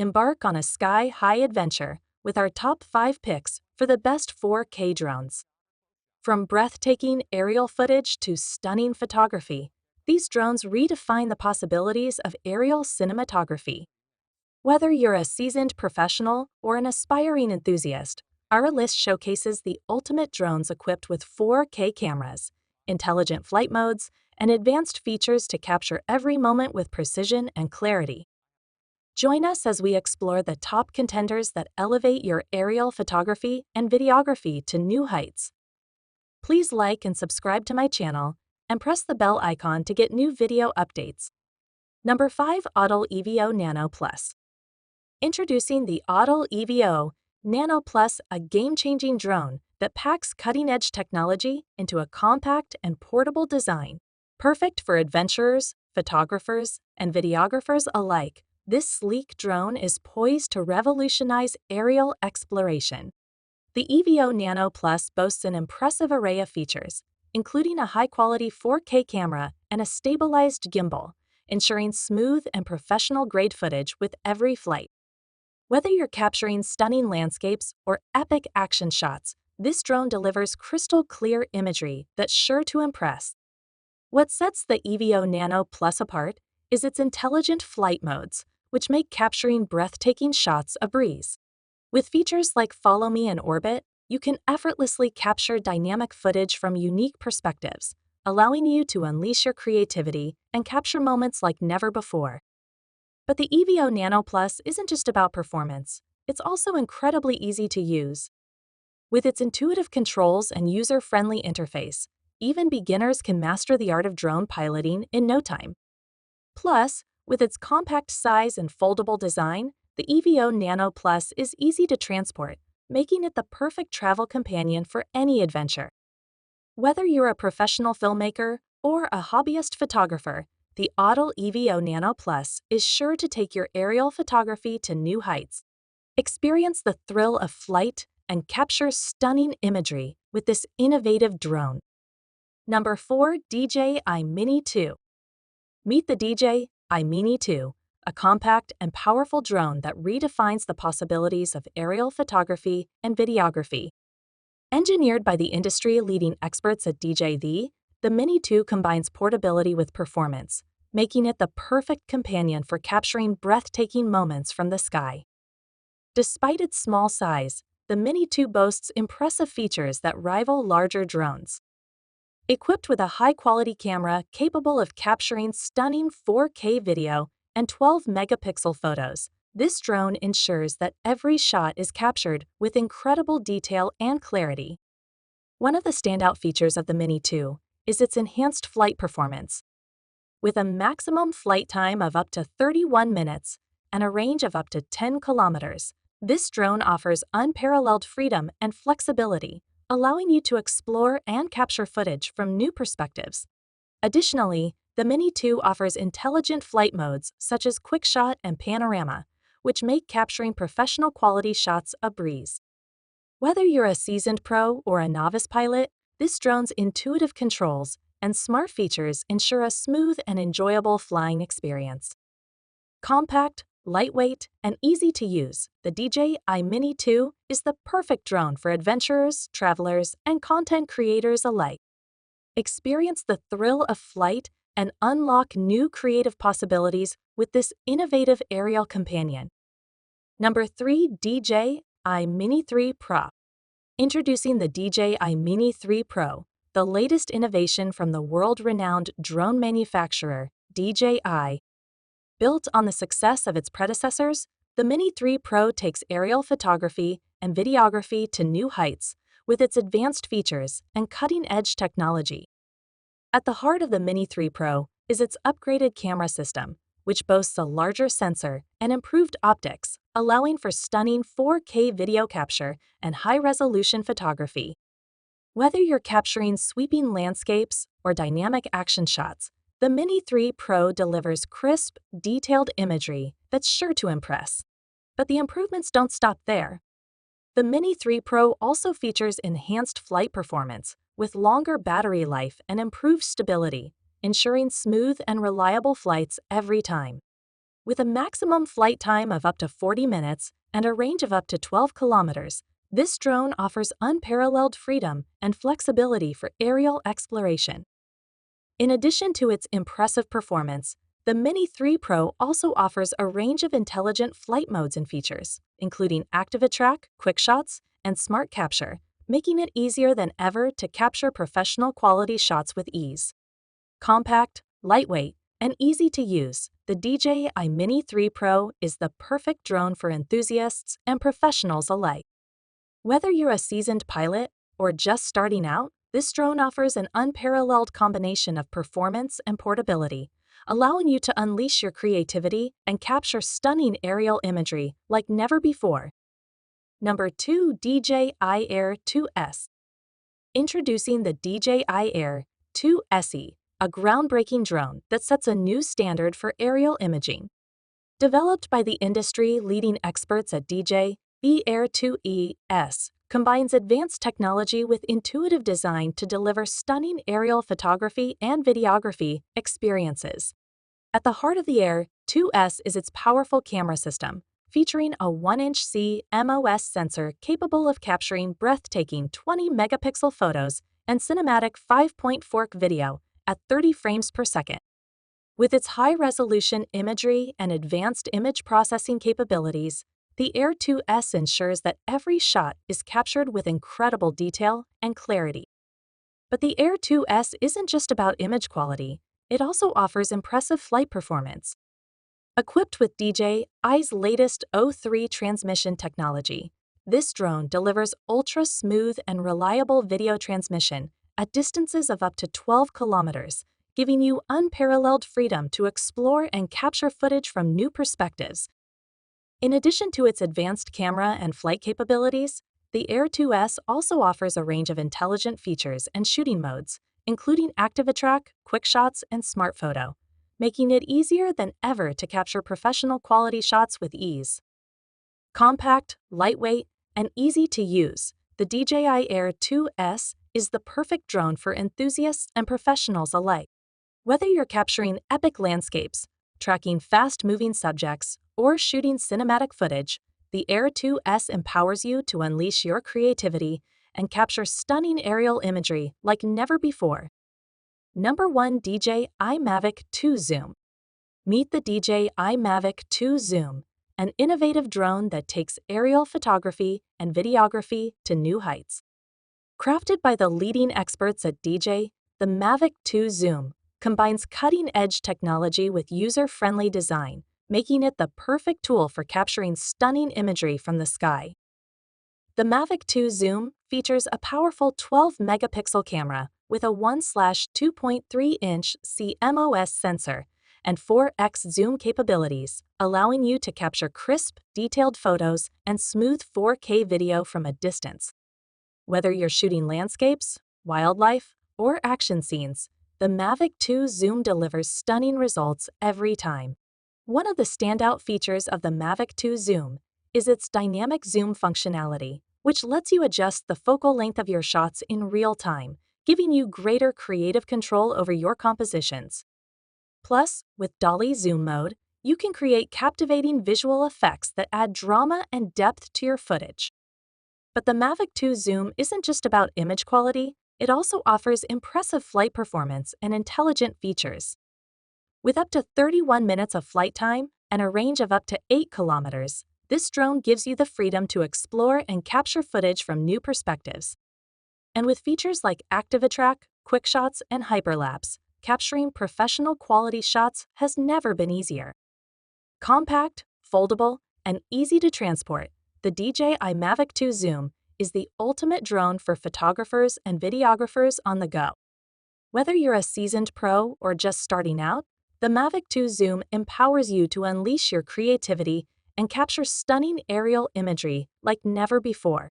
Embark on a sky-high adventure with our top 5 picks for the best 4K drones. From breathtaking aerial footage to stunning photography, these drones redefine the possibilities of aerial cinematography. Whether you're a seasoned professional or an aspiring enthusiast, our list showcases the ultimate drones equipped with 4K cameras, intelligent flight modes, and advanced features to capture every moment with precision and clarity. Join us as we explore the top contenders that elevate your aerial photography and videography to new heights. Please like and subscribe to my channel and press the bell icon to get new video updates. Number 5. AUDL EVO Nano Plus. Introducing the AUDL EVO Nano Plus, a game-changing drone that packs cutting-edge technology into a compact and portable design. Perfect for adventurers, photographers, and videographers alike, this sleek drone is poised to revolutionize aerial exploration. The EVO Nano Plus boasts an impressive array of features, including a high-quality 4K camera and a stabilized gimbal, ensuring smooth and professional-grade footage with every flight. Whether you're capturing stunning landscapes or epic action shots, this drone delivers crystal-clear imagery that's sure to impress. What sets the EVO Nano Plus apart is its intelligent flight modes, which make capturing breathtaking shots a breeze. With features like Follow Me in Orbit, you can effortlessly capture dynamic footage from unique perspectives, allowing you to unleash your creativity and capture moments like never before. But the EVO Nano Plus isn't just about performance, it's also incredibly easy to use. With its intuitive controls and user-friendly interface, even beginners can master the art of drone piloting in no time. Plus, with its compact size and foldable design, the EVO Nano Plus is easy to transport, making it the perfect travel companion for any adventure. Whether you're a professional filmmaker or a hobbyist photographer, the AUDL EVO Nano Plus is sure to take your aerial photography to new heights. Experience the thrill of flight and capture stunning imagery with this innovative drone. Number 4. DJI Mini 2. Meet the DJI Mini 2, a compact and powerful drone that redefines the possibilities of aerial photography and videography. Engineered by the industry-leading experts at DJI, the Mini 2 combines portability with performance, making it the perfect companion for capturing breathtaking moments from the sky. Despite its small size, the Mini 2 boasts impressive features that rival larger drones. Equipped with a high-quality camera capable of capturing stunning 4K video and 12-megapixel photos, this drone ensures that every shot is captured with incredible detail and clarity. One of the standout features of the Mini 2 is its enhanced flight performance. With a maximum flight time of up to 31 minutes and a range of up to 10 kilometers, this drone offers unparalleled freedom and flexibility, allowing you to explore and capture footage from new perspectives. Additionally, the Mini 2 offers intelligent flight modes such as Quick Shot and Panorama, which make capturing professional quality shots a breeze. Whether you're a seasoned pro or a novice pilot, this drone's intuitive controls and smart features ensure a smooth and enjoyable flying experience. Compact, lightweight, and easy to use, the DJI Mini 2 is the perfect drone for adventurers, travelers, and content creators alike. Experience the thrill of flight and unlock new creative possibilities with this innovative aerial companion. Number 3. DJI Mini 3 Pro. Introducing the DJI Mini 3 Pro, the latest innovation from the world-renowned drone manufacturer, DJI. Built on the success of its predecessors, the Mini 3 Pro takes aerial photography and videography to new heights with its advanced features and cutting-edge technology. At the heart of the Mini 3 Pro is its upgraded camera system, which boasts a larger sensor and improved optics, allowing for stunning 4K video capture and high-resolution photography. Whether you're capturing sweeping landscapes or dynamic action shots, the Mini 3 Pro delivers crisp, detailed imagery that's sure to impress. But the improvements don't stop there. The Mini 3 Pro also features enhanced flight performance with longer battery life and improved stability, ensuring smooth and reliable flights every time. With a maximum flight time of up to 40 minutes and a range of up to 12 kilometers, this drone offers unparalleled freedom and flexibility for aerial exploration. In addition to its impressive performance, the Mini 3 Pro also offers a range of intelligent flight modes and features, including Active Attract, Quick Shots, and Smart Capture, making it easier than ever to capture professional quality shots with ease. Compact, lightweight, and easy to use, the DJI Mini 3 Pro is the perfect drone for enthusiasts and professionals alike. Whether you're a seasoned pilot or just starting out, this drone offers an unparalleled combination of performance and portability, allowing you to unleash your creativity and capture stunning aerial imagery like never before. Number 2. DJI Air 2S. Introducing the DJI Air 2 SE, a groundbreaking drone that sets a new standard for aerial imaging. Developed by the industry-leading experts at DJI, the Air 2ES combines advanced technology with intuitive design to deliver stunning aerial photography and videography experiences. At the heart of the Air 2S is its powerful camera system, featuring a 1-inch CMOS sensor capable of capturing breathtaking 20-megapixel photos and cinematic 5.4K video at 30 frames per second. With its high-resolution imagery and advanced image processing capabilities, the Air 2S ensures that every shot is captured with incredible detail and clarity. But the Air 2S isn't just about image quality, it also offers impressive flight performance. Equipped with DJI's latest O3 transmission technology, this drone delivers ultra-smooth and reliable video transmission at distances of up to 12 kilometers, giving you unparalleled freedom to explore and capture footage from new perspectives. In addition to its advanced camera and flight capabilities, the Air 2S also offers a range of intelligent features and shooting modes, including Active Attract, Quick Shots, and Smart Photo, making it easier than ever to capture professional quality shots with ease. Compact, lightweight, and easy to use, the DJI Air 2S is the perfect drone for enthusiasts and professionals alike. Whether you're capturing epic landscapes, tracking fast-moving subjects, or shooting cinematic footage, the Air 2S empowers you to unleash your creativity and capture stunning aerial imagery like never before. Number 1. DJI Mavic 2 Zoom. Meet the DJI Mavic 2 Zoom, an innovative drone that takes aerial photography and videography to new heights. Crafted by the leading experts at DJI, the Mavic 2 Zoom combines cutting-edge technology with user-friendly design, making it the perfect tool for capturing stunning imagery from the sky. The Mavic 2 Zoom features a powerful 12-megapixel camera with a 1/2.3-inch CMOS sensor and 4x zoom capabilities, allowing you to capture crisp, detailed photos and smooth 4K video from a distance. Whether you're shooting landscapes, wildlife, or action scenes, the Mavic 2 Zoom delivers stunning results every time. One of the standout features of the Mavic 2 Zoom is its dynamic zoom functionality, which lets you adjust the focal length of your shots in real time, giving you greater creative control over your compositions. Plus, with Dolly Zoom mode, you can create captivating visual effects that add drama and depth to your footage. But the Mavic 2 Zoom isn't just about image quality, it also offers impressive flight performance and intelligent features. With up to 31 minutes of flight time and a range of up to 8 kilometers, this drone gives you the freedom to explore and capture footage from new perspectives. And with features like Active Attract, Quick Shots, and Hyperlapse, capturing professional quality shots has never been easier. Compact, foldable, and easy to transport, the DJI Mavic 2 Zoom is the ultimate drone for photographers and videographers on the go. Whether you're a seasoned pro or just starting out, the Mavic 2 Zoom empowers you to unleash your creativity and capture stunning aerial imagery like never before.